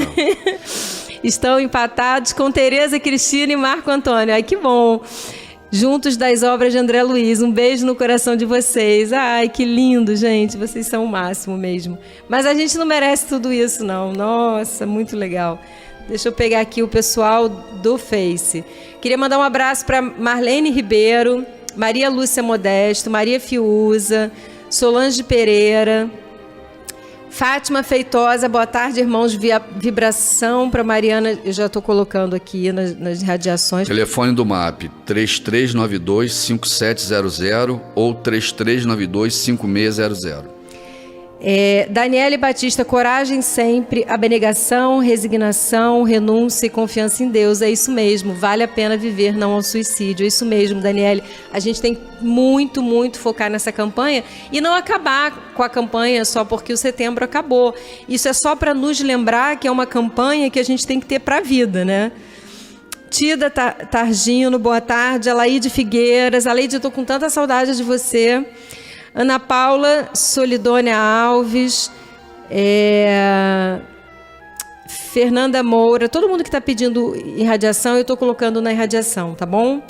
Estão empatados com Tereza Cristina e Marco Antônio. Ai, que bom. Juntos das obras de André Luiz. Um beijo no coração de vocês. Ai, que lindo, gente. Vocês são o máximo mesmo. Mas a gente não merece tudo isso, não. Nossa, muito legal. Deixa eu pegar aqui o pessoal do Face. Queria mandar um abraço para Marlene Ribeiro, Maria Lúcia Modesto, Maria Fiuza, Solange Pereira, Fátima Feitosa, boa tarde, irmãos. Vibração para Mariana, eu já estou colocando aqui nas radiações. Telefone do MAP, 3392-5700 ou 3392-5600. Daniele Batista, coragem sempre, abnegação, resignação, renúncia e confiança em Deus. É isso mesmo, vale a pena viver, não ao suicídio. É isso mesmo, Daniele. A gente tem muito, muito focar nessa campanha e não acabar com a campanha só porque o setembro acabou. Isso é só para nos lembrar que é uma campanha que a gente tem que ter para a vida, né? Tida Targino, boa tarde. Alaide Figueiras. Alaide, eu estou com tanta saudade de você. Ana Paula Solidônia Alves, Fernanda Moura, todo mundo que está pedindo irradiação, eu estou colocando na irradiação, tá bom?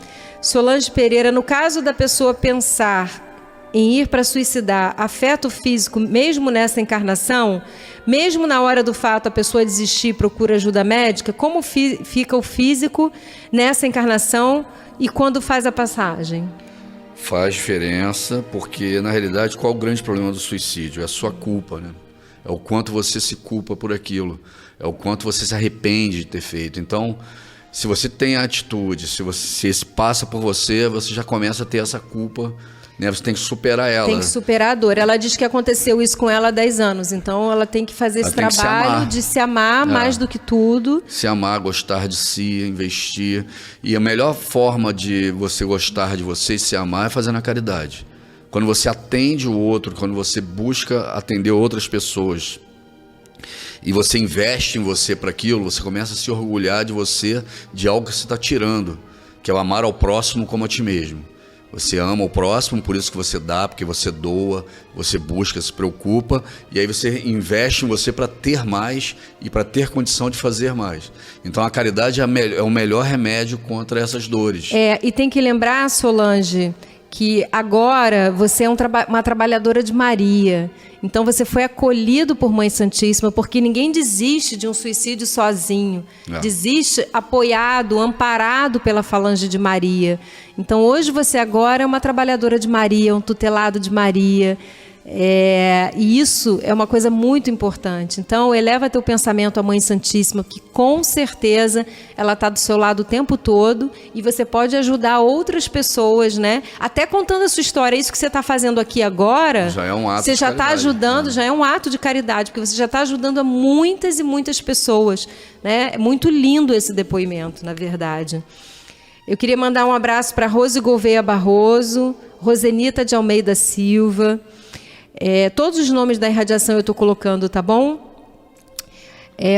Solange Pereira, no caso da pessoa pensar em ir para suicidar, afeta o físico mesmo nessa encarnação, mesmo na hora do fato a pessoa desistir, procura ajuda médica, como fica o físico nessa encarnação e quando faz a passagem? Faz diferença, porque na realidade qual é o grande problema do suicídio? É a sua culpa, né? É o quanto você se culpa por aquilo, é o quanto você se arrepende de ter feito. Então, se você tem a atitude, se esse passa por você, você já começa a ter essa culpa, né? Você tem que superar ela. Tem que superar a dor. Ela diz que aconteceu isso com ela há 10 anos, então ela tem que fazer esse trabalho de se amar mais do que tudo. Se amar, gostar de si, investir. E a melhor forma de você gostar de você e se amar é fazendo a caridade. Quando você atende o outro, quando você busca atender outras pessoas e você investe em você para aquilo, você começa a se orgulhar de você, de algo que você está tirando, que é o amar ao próximo como a ti mesmo. Você ama o próximo, por isso que você dá, porque você doa, você busca, se preocupa, e aí você investe em você para ter mais e para ter condição de fazer mais. Então a caridade é o melhor remédio contra essas dores. E tem que lembrar, Solange, que agora você é uma trabalhadora de Maria. Então você foi acolhido por Mãe Santíssima, porque ninguém desiste de um suicídio sozinho. Desiste apoiado, amparado pela falange de Maria. Então hoje você agora é uma trabalhadora de Maria, um tutelado de Maria. E isso é uma coisa muito importante. Então eleva teu pensamento à Mãe Santíssima, que com certeza ela está do seu lado o tempo todo e você pode ajudar outras pessoas, né? Até contando a sua história. Isso que você está fazendo aqui agora, já é um ato você já está ajudando, né? Já é um ato de caridade, porque você já está ajudando a muitas e muitas pessoas, né? É muito lindo esse depoimento, na verdade. Eu queria mandar um abraço para Rose Gouveia Barroso, Rosenita de Almeida Silva. Todos os nomes da irradiação eu estou colocando, tá bom?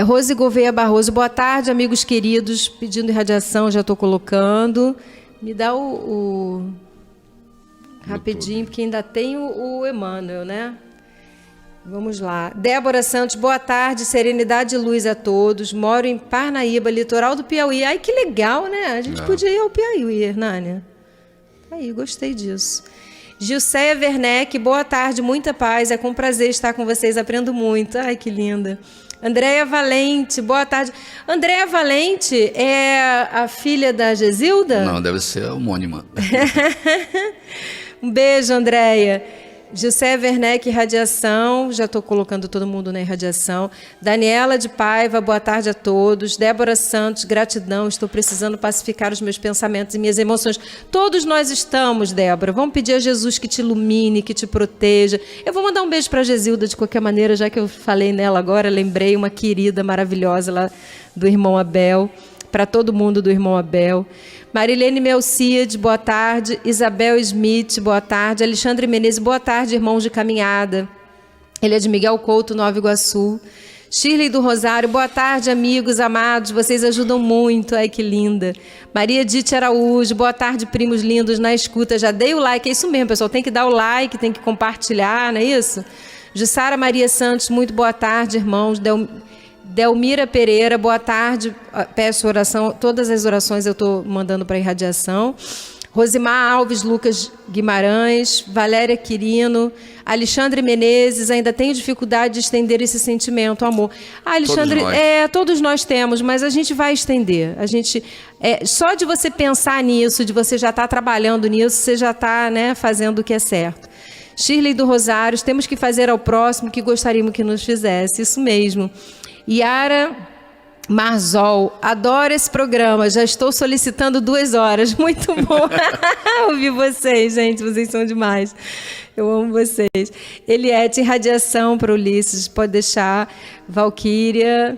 Rose Gouveia Barroso, boa tarde, amigos queridos, pedindo irradiação, já estou colocando. Me dá o rapidinho, porque ainda tem o Emmanuel, né? Vamos lá. Débora Santos, boa tarde, serenidade e luz a todos. Moro em Parnaíba, litoral do Piauí. Ai, que legal, né? A gente podia ir ao Piauí, Hernânia. Aí, gostei disso. Gilceia Werneck, boa tarde, muita paz. É com prazer estar com vocês, aprendo muito. Ai, que linda. Andréia Valente, boa tarde. Andréia Valente é a filha da Gesilda? Não, deve ser a homônima. Um beijo, Andréia. José Werneck, radiação, já estou colocando todo mundo na irradiação. Daniela de Paiva, boa tarde a todos. Débora Santos, gratidão, estou precisando pacificar os meus pensamentos e minhas emoções. Todos nós estamos, Débora. Vamos pedir a Jesus que te ilumine, que te proteja. Eu vou mandar um beijo para a Gesilda, de qualquer maneira, já que eu falei nela agora, lembrei uma querida maravilhosa lá do irmão Abel, para todo mundo do irmão Abel. Marilene Melcide, boa tarde. Isabel Smith, boa tarde. Alexandre Menezes, boa tarde, irmãos de caminhada. Ele é de Miguel Couto, Nova Iguaçu. Shirley do Rosário, boa tarde, amigos amados. Vocês ajudam muito. Ai, que linda. Maria Dite Araújo, boa tarde, primos lindos na escuta. Já dei o like, é isso mesmo, pessoal. Tem que dar o like, tem que compartilhar, não é isso? Jussara Maria Santos, muito boa tarde, irmãos. Delmira Pereira, boa tarde, peço oração, todas as orações eu estou mandando para a irradiação. Rosimar Alves Lucas Guimarães, Valéria Quirino, Alexandre Menezes, ainda tenho dificuldade de estender esse sentimento, amor. Alexandre, todos nós temos, mas a gente vai estender. Só de você pensar nisso, de você já estar trabalhando nisso, você já está, né, fazendo o que é certo. Shirley do Rosário, temos que fazer ao próximo o que gostaríamos que nos fizesse, isso mesmo. Yara Marzol, adoro esse programa, já estou solicitando 2 horas, muito bom ouvir vocês, gente, vocês são demais, eu amo vocês. Eliette, radiação para Ulisses, pode deixar. Valquíria,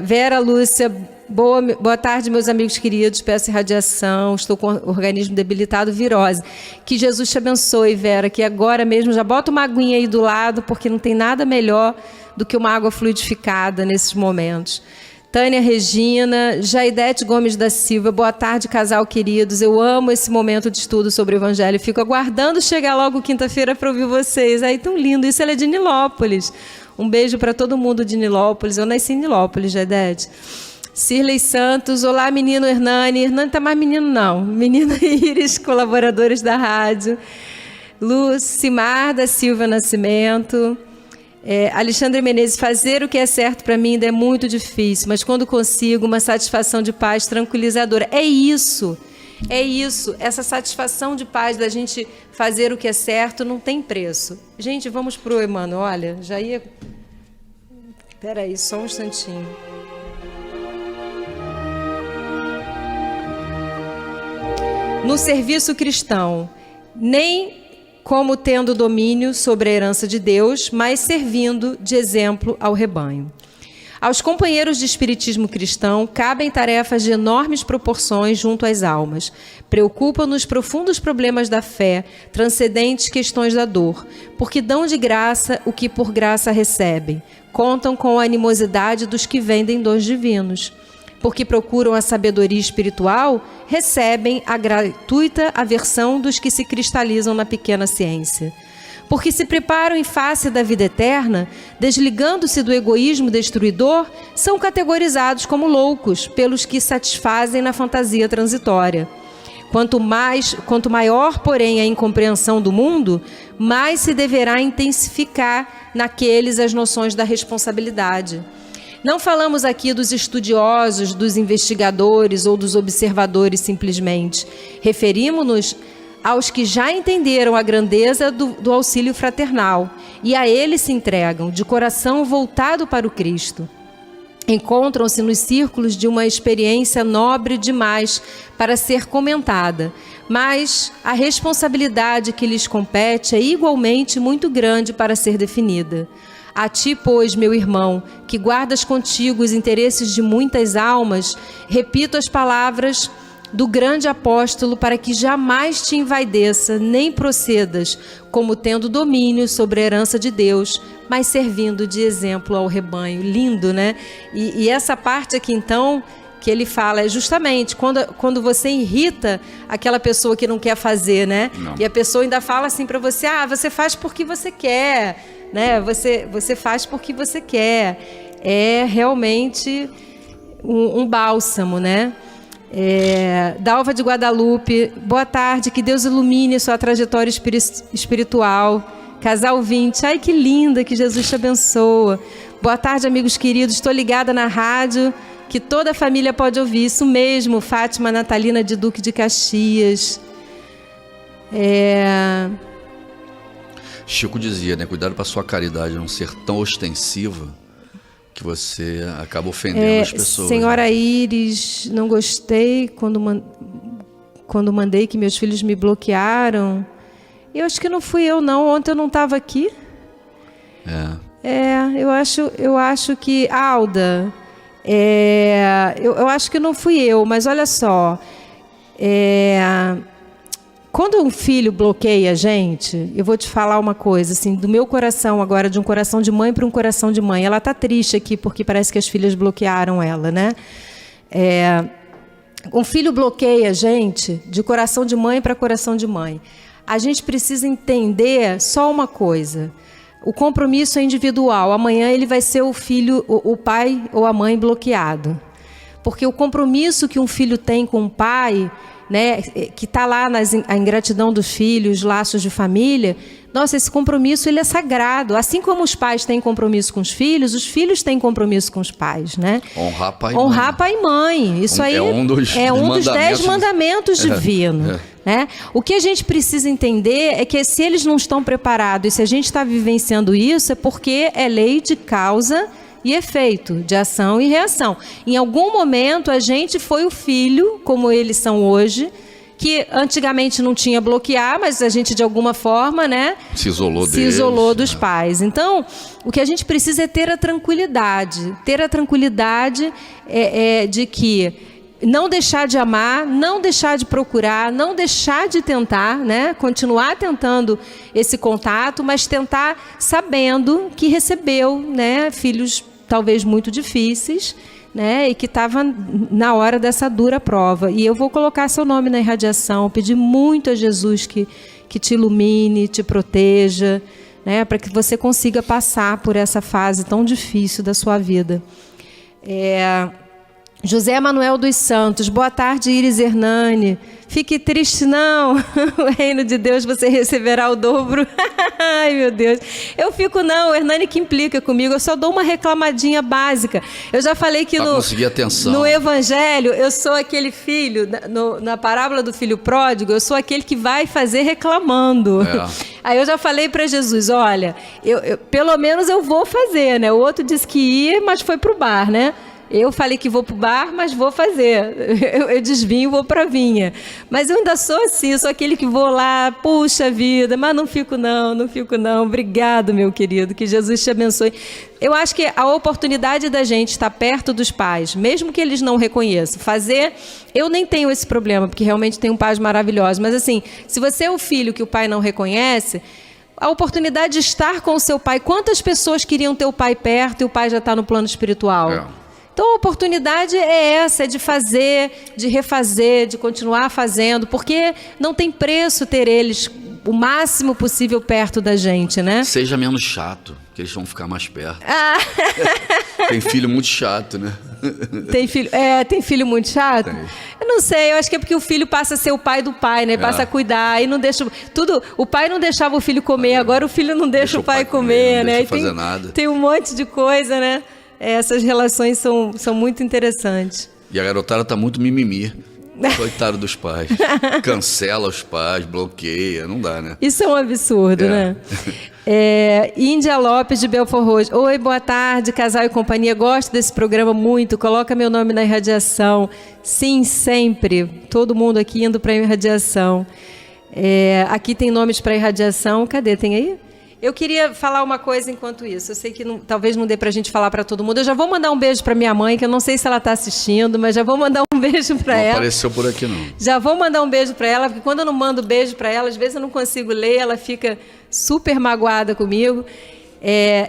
Vera Lúcia, boa tarde, meus amigos queridos, peço irradiação, estou com o organismo debilitado, virose. Que Jesus te abençoe, Vera, que agora mesmo já bota uma aguinha aí do lado, porque não tem nada melhor do que uma água fluidificada nesses momentos. Tânia Regina, Jaidete Gomes da Silva, boa tarde, casal queridos, eu amo esse momento de estudo sobre o Evangelho, fico aguardando chegar logo quinta-feira para ouvir vocês. Aí, tão lindo, isso ela é de Nilópolis. Um beijo para todo mundo de Nilópolis, eu nasci em Nilópolis, Jaidete. Cirlei Santos, olá menino Hernani, Hernani está mais menino não, menina Iris, colaboradores da rádio. Lucimar da Silva Nascimento. Alexandre Menezes, fazer o que é certo para mim ainda é muito difícil, mas quando consigo, uma satisfação de paz tranquilizadora. É isso, essa satisfação de paz da gente fazer o que é certo não tem preço. Gente, vamos para o Emmanuel, olha, já ia... Espera aí, só um instantinho. No serviço cristão, nem como tendo domínio sobre a herança de Deus, mas servindo de exemplo ao rebanho. Aos companheiros de espiritismo cristão, cabem tarefas de enormes proporções junto às almas. Preocupam-nos profundos problemas da fé, transcendentes questões da dor, porque dão de graça o que por graça recebem. Contam com a animosidade dos que vendem dons divinos. Porque procuram a sabedoria espiritual, recebem a gratuita aversão dos que se cristalizam na pequena ciência. Porque se preparam em face da vida eterna, desligando-se do egoísmo destruidor, são categorizados como loucos pelos que satisfazem na fantasia transitória. Quanto maior, porém, a incompreensão do mundo, mais se deverá intensificar naqueles as noções da responsabilidade. Não falamos aqui dos estudiosos, dos investigadores ou dos observadores simplesmente. Referimos-nos aos que já entenderam a grandeza do auxílio fraternal e a ele se entregam, de coração voltado para o Cristo. Encontram-se nos círculos de uma experiência nobre demais para ser comentada, mas a responsabilidade que lhes compete é igualmente muito grande para ser definida. A ti, pois, meu irmão, que guardas contigo os interesses de muitas almas, repito as palavras do grande apóstolo para que jamais te envaideça, nem procedas como tendo domínio sobre a herança de Deus, mas servindo de exemplo ao rebanho. Lindo, né? E essa parte aqui, então, que ele fala, é justamente quando você irrita aquela pessoa que não quer fazer, né? Não. E a pessoa ainda fala assim para você, você faz porque você quer, né? Você faz porque você quer. É realmente um bálsamo, né? Dalva de Guadalupe, boa tarde, que Deus ilumine sua trajetória espiritual, Casal 20. Ai, que linda, que Jesus te abençoa. Boa tarde, amigos queridos. Estou ligada na rádio, que toda a família pode ouvir. Isso mesmo, Fátima Natalina de Duque de Caxias. Chico dizia, né? Cuidado para sua caridade não ser tão ostensiva que você acaba ofendendo as pessoas. Senhora Iris, não gostei quando mandei que meus filhos me bloquearam. Eu acho que não fui eu, não. Ontem eu não estava aqui. Eu acho que... Alda, eu acho que não fui eu, mas olha só. Quando um filho bloqueia a gente, eu vou te falar uma coisa, assim, do meu coração agora, de um coração de mãe para um coração de mãe. Ela está triste aqui porque parece que as filhas bloquearam ela, né? Um filho bloqueia a gente de coração de mãe para coração de mãe. A gente precisa entender só uma coisa. O compromisso é individual. Amanhã ele vai ser o filho, o pai ou a mãe bloqueado. Porque o compromisso que um filho tem com o pai, né, que está lá a ingratidão dos filhos, laços de família, nossa, esse compromisso ele é sagrado. Assim como os pais têm compromisso com os filhos têm compromisso com os pais, né? Honrar pai e mãe. Honrar pai e mãe. Isso aí é um dos 10 mandamentos divinos. Né? O que a gente precisa entender é que se eles não estão preparados, e se a gente está vivenciando isso, é porque é lei de causa e efeito, de ação e reação. Em algum momento a gente foi o filho, como eles são hoje, que antigamente não tinha bloquear, mas a gente de alguma forma, né, se isolou dos pais. Então, o que a gente precisa é ter a tranquilidade. Ter a tranquilidade de que não deixar de amar, não deixar de procurar, não deixar de tentar, né, continuar tentando esse contato, mas tentar sabendo que recebeu, né, filhos talvez muito difíceis, né, e que estava na hora dessa dura prova. E eu vou colocar seu nome na irradiação, pedir muito a Jesus que te ilumine, te proteja, né, para que você consiga passar por essa fase tão difícil da sua vida. José Manuel dos Santos, boa tarde, Iris Hernani. Fique triste não, o reino de Deus você receberá o dobro. Ai meu Deus, eu fico não, o Hernani que implica comigo, eu só dou uma reclamadinha básica. Eu já falei que no Evangelho eu sou aquele filho, na parábola do filho pródigo, eu sou aquele que vai fazer reclamando. Aí eu já falei para Jesus, olha, eu pelo menos eu vou fazer, né? O outro disse que ia, mas foi pro bar, né? Eu falei que vou para o bar, mas vou fazer. Eu desvio, vou para a vinha. Mas eu ainda sou assim, eu sou aquele que vou lá, puxa vida, mas não fico não. Obrigado, meu querido, que Jesus te abençoe. Eu acho que a oportunidade da gente estar perto dos pais, mesmo que eles não reconheçam, fazer... Eu nem tenho esse problema, porque realmente tenho pais maravilhosos. Mas assim, se você é o filho que o pai não reconhece... A oportunidade de estar com o seu pai. Quantas pessoas queriam ter o pai perto e o pai já está no plano espiritual? Então a oportunidade é essa, é de fazer, de refazer, de continuar fazendo, porque não tem preço ter eles o máximo possível perto da gente, né? Seja menos chato, que eles vão ficar mais perto. Tem filho muito chato, né? Tem filho muito chato? Tem. Eu não sei, eu acho que é porque o filho passa a ser o pai do pai, né? Passa a cuidar e não deixa... O pai não deixava o filho comer, agora o filho não deixa o pai comer, né? Não deixa fazer nada. Tem um monte de coisa, né? Essas relações são muito interessantes. E a garotada tá muito mimimi. Coitado dos pais. Cancela os pais, bloqueia, não dá, né? Isso é um absurdo, né? Índia Lopes de Belfort Roxo. Oi, boa tarde, casal e companhia. Gosto desse programa muito. Coloca meu nome na irradiação. Sim, sempre. Todo mundo aqui indo para a irradiação. Aqui tem nomes para irradiação. Cadê? Tem aí? Eu queria falar uma coisa enquanto isso. Eu sei que talvez não dê para a gente falar para todo mundo. Eu já vou mandar um beijo para minha mãe, que eu não sei se ela está assistindo, mas já vou mandar um beijo para ela. Não apareceu por aqui, não. Já vou mandar um beijo para ela, porque quando eu não mando beijo para ela, às vezes eu não consigo ler, ela fica super magoada comigo.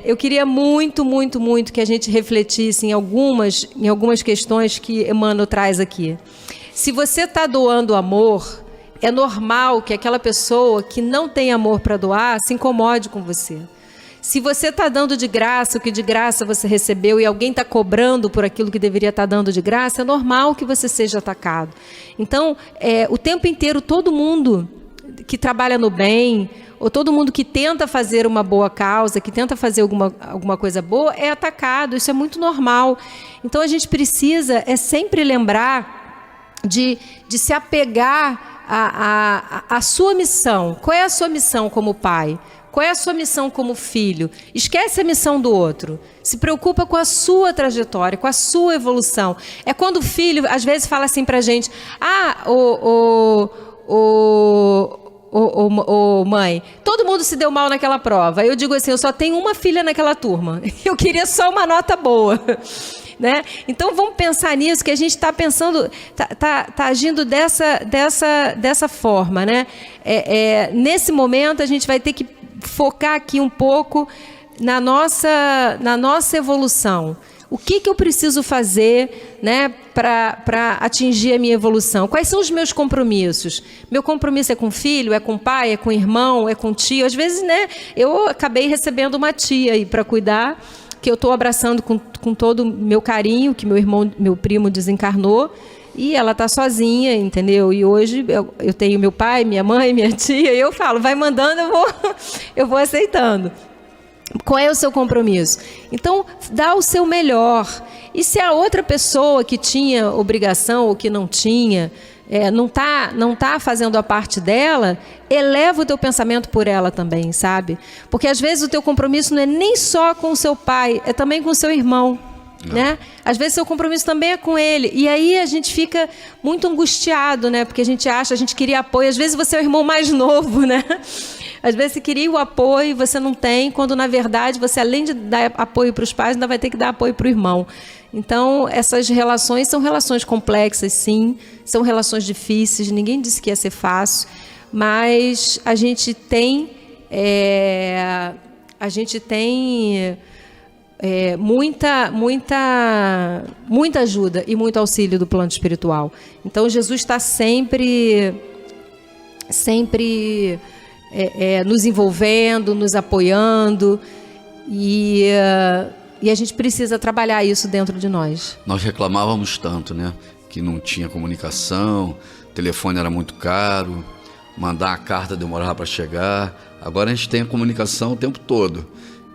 Eu queria muito, muito, muito que a gente refletisse em algumas questões que Emmanuel traz aqui. Se você está doando amor... É normal que aquela pessoa que não tem amor para doar se incomode com você. Se você está dando de graça o que de graça você recebeu e alguém está cobrando por aquilo que deveria estar dando de graça, é normal que você seja atacado. Então, o tempo inteiro, todo mundo que trabalha no bem, ou todo mundo que tenta fazer uma boa causa, que tenta fazer alguma coisa boa, é atacado. Isso é muito normal. Então a gente precisa sempre lembrar de se apegar à sua missão. Qual é a sua missão como pai? Qual é a sua missão como filho? Esquece a missão do outro. Se preocupa com a sua trajetória, com a sua evolução. É quando o filho, às vezes, fala assim pra gente: mãe, todo mundo se deu mal naquela prova. Eu digo assim: eu só tenho uma filha naquela turma. Eu queria só uma nota boa. Né? Então vamos pensar nisso, que a gente está pensando, tá agindo dessa forma, né? Nesse momento a gente vai ter que focar aqui um pouco na nossa evolução. O que eu preciso fazer, né, para atingir a minha evolução? Quais são os meus compromissos? Meu compromisso é com o filho, é com o pai, é com o irmão, é com o tio. Às vezes, né, eu acabei recebendo uma tia aí para cuidar, que eu estou abraçando com todo o meu carinho, que meu primo desencarnou, e ela está sozinha, entendeu? E hoje eu tenho meu pai, minha mãe, minha tia, e eu falo, vai mandando, eu vou aceitando. Qual é o seu compromisso? Então, dá o seu melhor. E se a outra pessoa que tinha obrigação ou que não tinha, não tá fazendo a parte dela, eleva o teu pensamento por ela também, sabe? Porque às vezes o teu compromisso não é nem só com o seu pai, é também com o seu irmão. Né? Às vezes seu compromisso também é com ele. E aí a gente fica muito angustiado, né? Porque a gente queria apoio. Às vezes você é o irmão mais novo, né? Às vezes você queria o apoio e você não tem, quando na verdade você, além de dar apoio para os pais, ainda vai ter que dar apoio para o irmão. Então, essas relações são relações complexas, sim, são relações difíceis, ninguém disse que ia ser fácil, mas a gente tem muita ajuda e muito auxílio do plano espiritual. Então, Jesus está sempre nos envolvendo, nos apoiando, e a gente precisa trabalhar isso dentro de nós. Nós reclamávamos tanto, né? Que não tinha comunicação, o telefone era muito caro, mandar a carta demorava para chegar. Agora a gente tem a comunicação o tempo todo,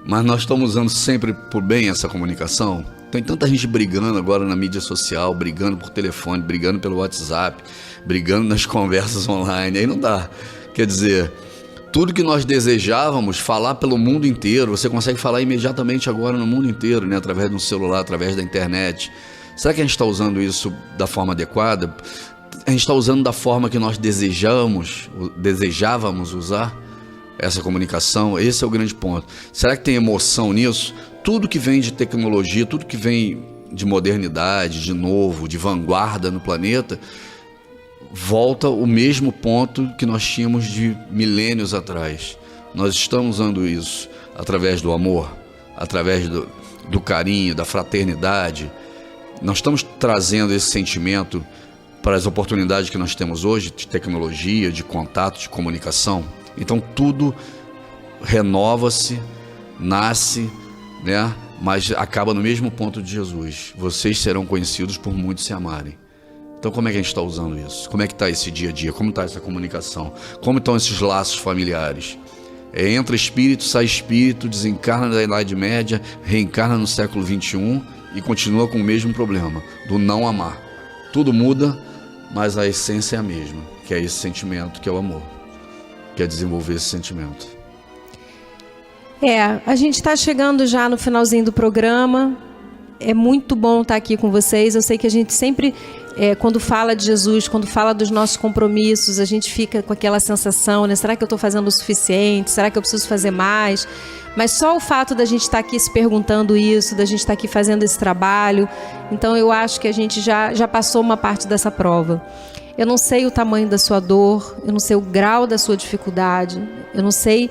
mas nós estamos usando sempre por bem essa comunicação. Tem tanta gente brigando agora na mídia social, brigando por telefone, brigando pelo WhatsApp, brigando nas conversas online, aí não dá. Quer dizer, tudo que nós desejávamos falar pelo mundo inteiro, você consegue falar imediatamente agora no mundo inteiro, né? Através de um celular, através da internet. Será que a gente está usando isso da forma adequada? A gente está usando da forma que nós desejávamos usar essa comunicação? Esse é o grande ponto. Será que tem emoção nisso? Tudo que vem de tecnologia, tudo que vem de modernidade, de novo, de vanguarda no planeta, volta ao mesmo ponto que nós tínhamos de milênios atrás. Nós estamos usando isso através do amor, através do carinho, da fraternidade. Nós estamos trazendo esse sentimento para as oportunidades que nós temos hoje, de tecnologia, de contato, de comunicação. Então tudo renova-se, nasce, né? Mas acaba no mesmo ponto de Jesus. Vocês serão conhecidos por muitos se amarem. Então como é que a gente está usando isso? Como é que está esse dia a dia? Como está essa comunicação? Como estão esses laços familiares? Entra espírito, sai espírito, desencarna da Idade Média, reencarna no século XXI e continua com o mesmo problema, do não amar. Tudo muda, mas a essência é a mesma, que é esse sentimento, que é o amor, que é desenvolver esse sentimento. A gente está chegando já no finalzinho do programa. É muito bom estar aqui com vocês. Eu sei que a gente sempre, quando fala de Jesus, quando fala dos nossos compromissos, a gente fica com aquela sensação, né? Será que eu estou fazendo o suficiente? Será que eu preciso fazer mais? Mas só o fato da gente estar aqui se perguntando isso, da gente estar aqui fazendo esse trabalho, então eu acho que a gente já passou uma parte dessa prova. Eu não sei o tamanho da sua dor, eu não sei o grau da sua dificuldade, eu não sei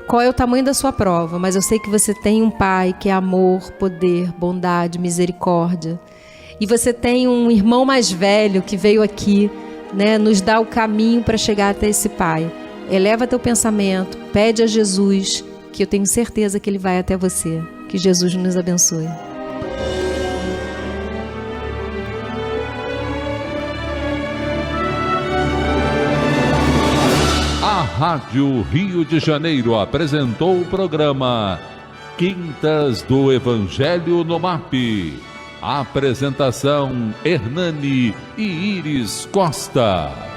qual é o tamanho da sua prova, mas eu sei que você tem um Pai que é amor, poder, bondade, misericórdia. E você tem um irmão mais velho que veio aqui, né, nos dar o caminho para chegar até esse Pai. Eleva teu pensamento, pede a Jesus, que eu tenho certeza que Ele vai até você. Que Jesus nos abençoe. Rádio Rio de Janeiro apresentou o programa Quintas do Evangelho no MAP. Apresentação Hernani e Iris Costa.